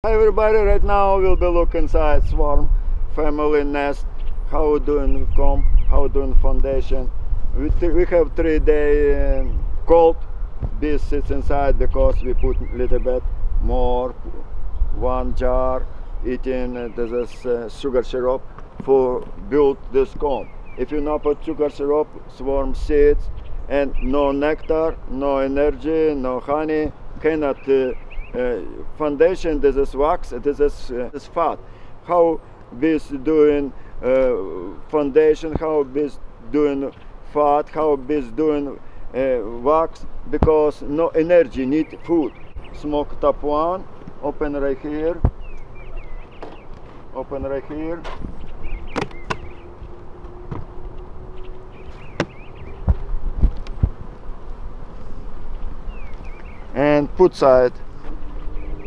Everybody right now will be looking inside swarm, family nest, how doing comb, how doing foundation. We have 3-day cold. Bees sits inside because we put a little bit more, 1 jar, eating this sugar syrup for build this comb. If you not put sugar syrup, swarm sits and no nectar, no energy, no honey, cannot foundation. This is wax, this is fat. How bees doing foundation, how bees doing fat, how bees doing wax, because no energy, need food. Smoke top 1, open right here, open right here. And put side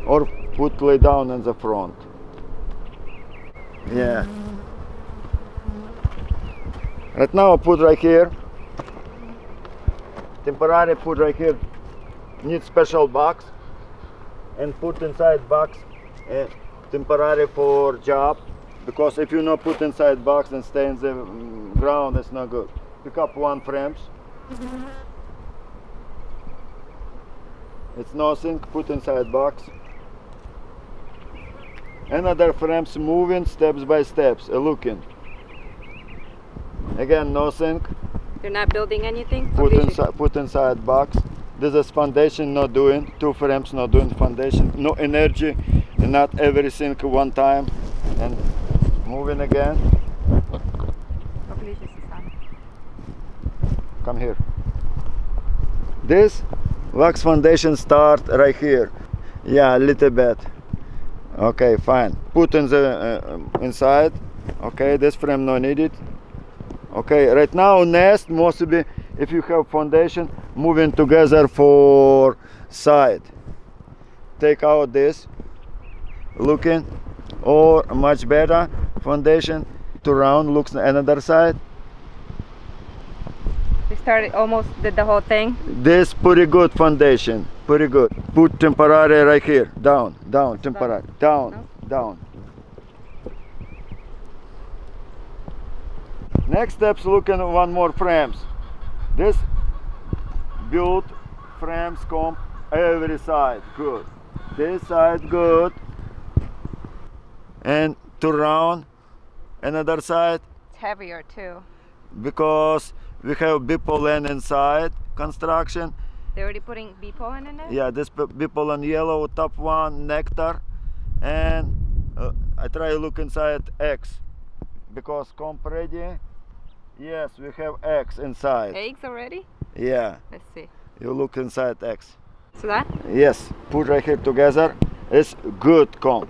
or put lay down in the front. Yeah. Right now put right here. Temporary put right here. Need special box and put inside box temporary for job, because if you not put inside box and stay in the ground, it's not good. Pick up 1 frames. It's nothing, put inside box. Another frames moving steps by steps, looking. Again, nothing. You're not building anything? Put inside box. This is foundation not doing, 2 frames not doing foundation, no energy, not everything one time, and moving again. Come here. This wax foundation start right here. Yeah, a little bit. Okay, fine. Put in the inside. Okay, this frame no needed. Okay, right now nest mostly if you have foundation moving together for side. Take out this, looking, or much better foundation to round looks another side. We started, almost did the whole thing. This pretty good foundation, pretty good. Put temporary right here, down, down, temporary, down, down. Next steps, looking at 1 more frames. This build frames comb every side, good. This side good. And to round another side. It's heavier too. Because we have bee pollen inside construction. They're already putting bee pollen in it? Yeah, this bee pollen yellow, top 1, nectar. And I try to look inside eggs. Because comb ready. Yes, we have eggs inside. Eggs already? Yeah. Let's see. You look inside eggs. So that? Yes, put right here together. It's good comb.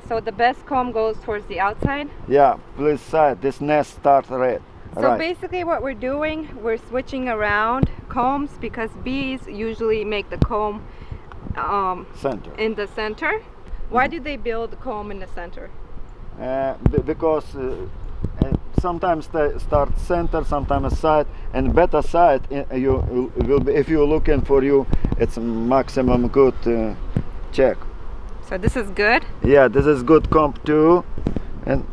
So the best comb goes towards the outside? Yeah, please side. This nest starts red. So right. Basically what we're doing, we're switching around combs because bees usually make the comb Center. in the center. Why do they build the comb in the center? Because sometimes they start center, sometimes side, and better side you will be, if you're looking for you, it's maximum good check. So this is good? Yeah, this is good comb too, and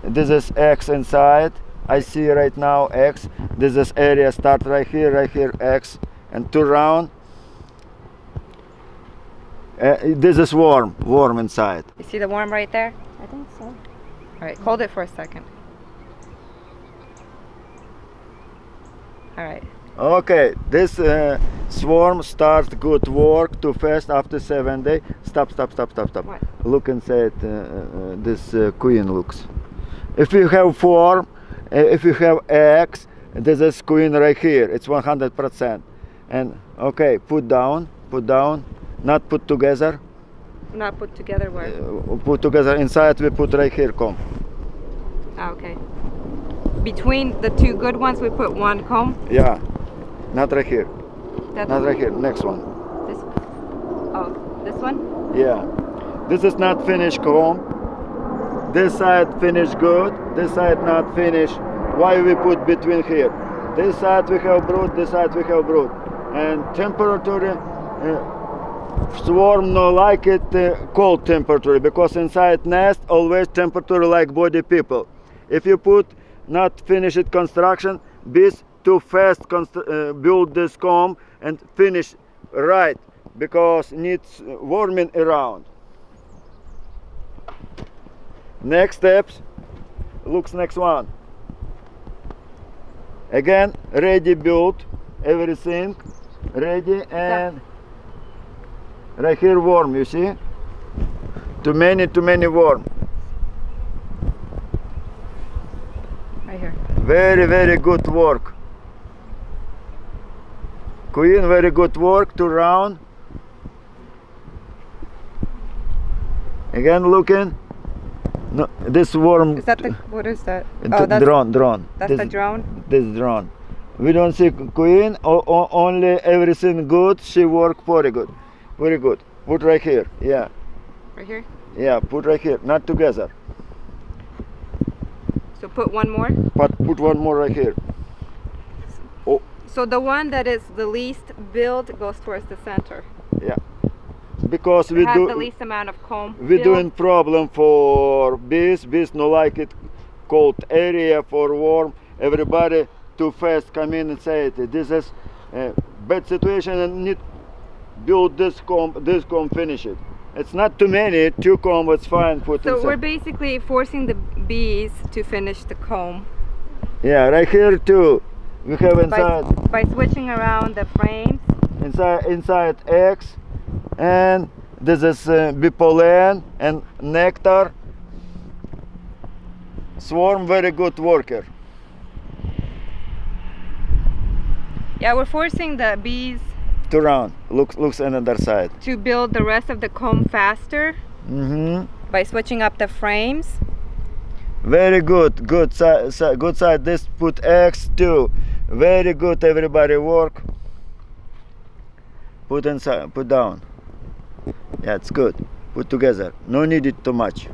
this is X inside. I see right now X. This is area start right here X, and 2 round. This is warm inside. You see the worm right there? I think so. All right, hold it for a second. All right. Okay, this swarm starts good work too fast after 7 days. Stop. What? Look inside this queen looks. If you have form, if you have eggs, this is queen right here. It's 100%. And okay, put down, not put together. Not put together where? Put together inside. We put right here comb. Okay. Between the 2 good ones, we put 1 comb? Yeah, not right here. That Not one? right here. Next one. This. Oh, this one? Yeah. This is not finished comb. This side finished good. This side not finished. Why we put between here? This side we have brood. This side we have brood. And temperature Swarm no like it cold temperature because inside nest always temperature like body people. If you put not finished construction, bees too fast build this comb and finish right because needs warming around. Next steps, looks next one. Again, ready build, everything ready and right here worm, you see? Too many worm. Right here. Very good work. Queen, very good work to round. Again looking. No, this worm. Is that the, what is that? Drone. That's the drone? This drone. We don't see queen, only everything good. She work very good. Very good. Put right here. Yeah. Right here? Yeah, put right here. Not together. So put one more? But put one more right here. Oh. So the one that is the least build goes towards the center. Yeah. Because we has do the least amount of comb. we build. doing problem for bees. Bees no like it cold area for warm. Everybody too fast come in and say it. This is bad situation and need build this comb finish it. It's not too many, 2 comb it's fine. Put So inside. we're basically forcing the bees to finish the comb. Yeah, right here too. We have inside By switching around the frames. inside eggs, and this is bee pollen and nectar. Swarm very good worker. Yeah, we're forcing the bees To round. Looks another side. to build the rest of the comb faster by switching up the frames. Very good. Good side. This put eggs too. Very good. Everybody work. Put inside. Put down. Yeah, it's good. Put together. No need it too much.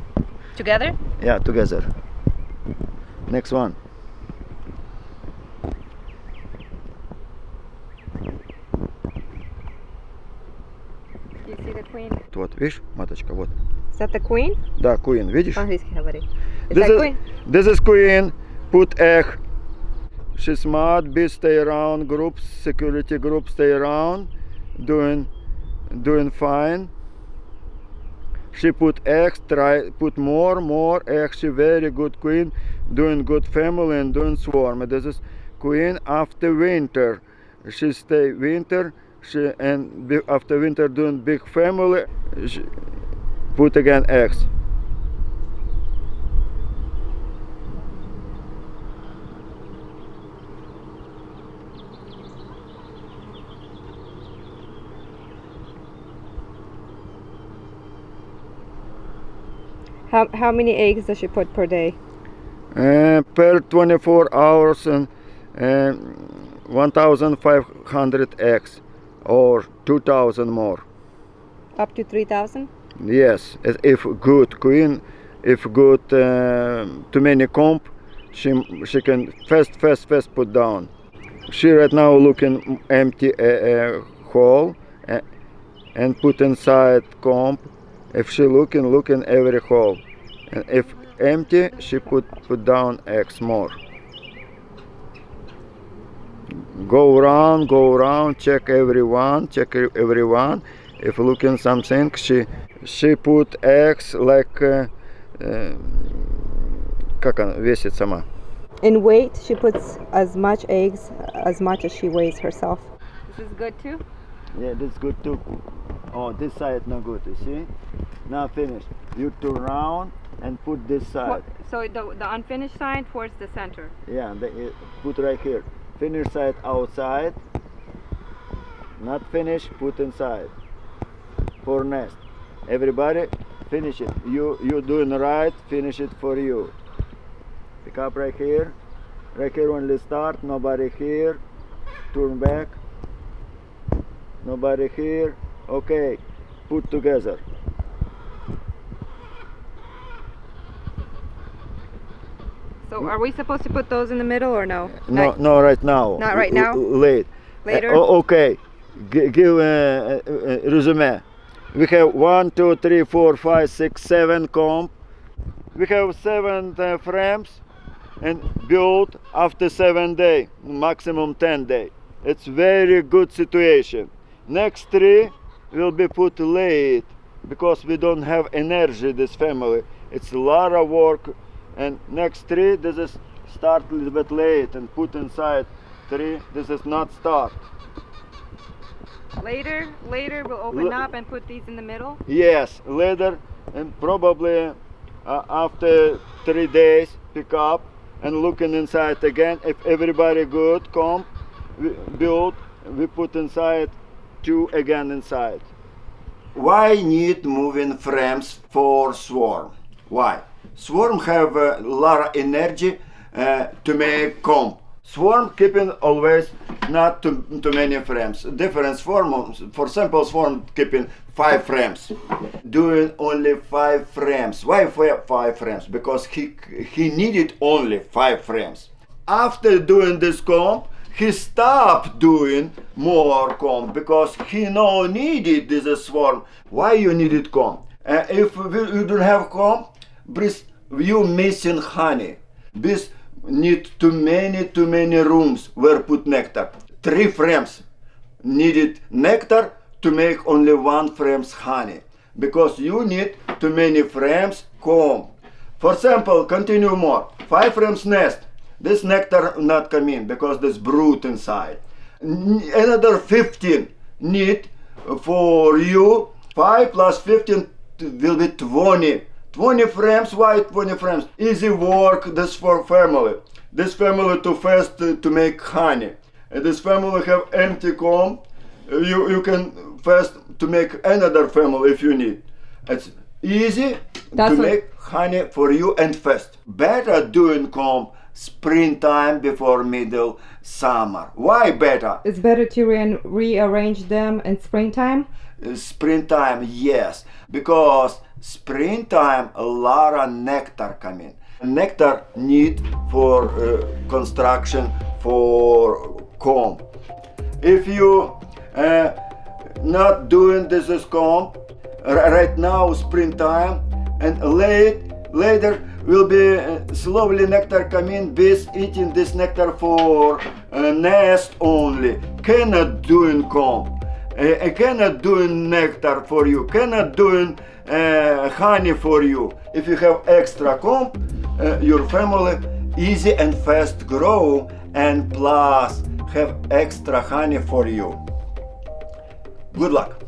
Together? Yeah, together. Next one. You see the queen? Вот, видишь, маточка, вот. Is that the queen? Да, queen, видишь? По-английски говори. Is This that is, queen? this is queen. Put egg. She's smart. Bees stay around. Groups, security group stay around. Doing fine. She put eggs. Try put more eggs. She very good queen. Doing good family and doing swarm. This is queen after winter. She stay winter. After winter doing big family. She put again eggs. How many eggs does she put per day? Per 24 hours and 1,500 eggs or 2,000 more. Up to 3,000? Yes, if good queen, if good too many comb, she can fast put down. She right now looking empty hole and put inside comb. If she looking every hole, and if empty, she put down eggs more. Go around, check everyone. If looking something, she put eggs like как она весит сама. In weight, she puts as much eggs as much as she weighs herself. This is good too? Yeah, that's good too. Oh, this side not good, you see? Now finished. You turn around and put this side. So the unfinished side towards the center. Yeah, put right here. Finish side outside. Not finished, put inside. For nest. Everybody finish it. You doing right, finish it for you. Pick up right here. Right here only start, nobody here. Turn back. Nobody here. Okay, put together. So are we supposed to put those in the middle or no? No, right now. Not right now? Later. Later? Okay, give resume. We have 1, 2, 3, 4, 5, 6, 7 comb. We have 7 frames and build after 7 days, maximum 10 days. It's very good situation. Next 3 will be put late because we don't have energy, this family. It's a lot of work. And next 3, this is start a little bit late and put inside 3. This is not start. Later we'll open up and put these in the middle. Yes, later and probably after 3 days pick up and looking inside again. If everybody good, come, we build, we put inside 2 again inside. Why need moving frames for swarm? Why? Swarm have a lot of energy to make comb. Swarm keeping always not too many frames. Different swarm, for example, swarm keeping 5 frames. Doing only 5 frames. Why 5 frames? Because he needed only 5 frames. After doing this comb, he stopped doing more comb because he no needed this swarm. Why you needed comb? If you don't have comb, you missing honey. Bees need too many rooms where put nectar. 3 frames needed nectar to make only 1 frames honey. Because you need too many frames comb. For example, continue more. 5 frames nest. This nectar not come in because there's brood inside. Another 15 need for you. 5 plus 15 will be 20. 20 frames. Why 20 frames? Easy work. This for family. This family too fast to make honey. And this family have empty comb. You can fast to make another family if you need. It's easy to make honey for you and fast. Better doing comb springtime before middle summer. Why better? It's better to rearrange them in springtime? Springtime, yes. Because springtime a lot of nectar come in. Nectar need for construction for comb. If you not doing this comb right now springtime and later will be slowly nectar come in, bees eating this nectar for nest only. Cannot doing comb. Cannot doing nectar for you. Cannot doing honey for you. If you have extra comb, your family easy and fast grow and plus have extra honey for you. Good luck.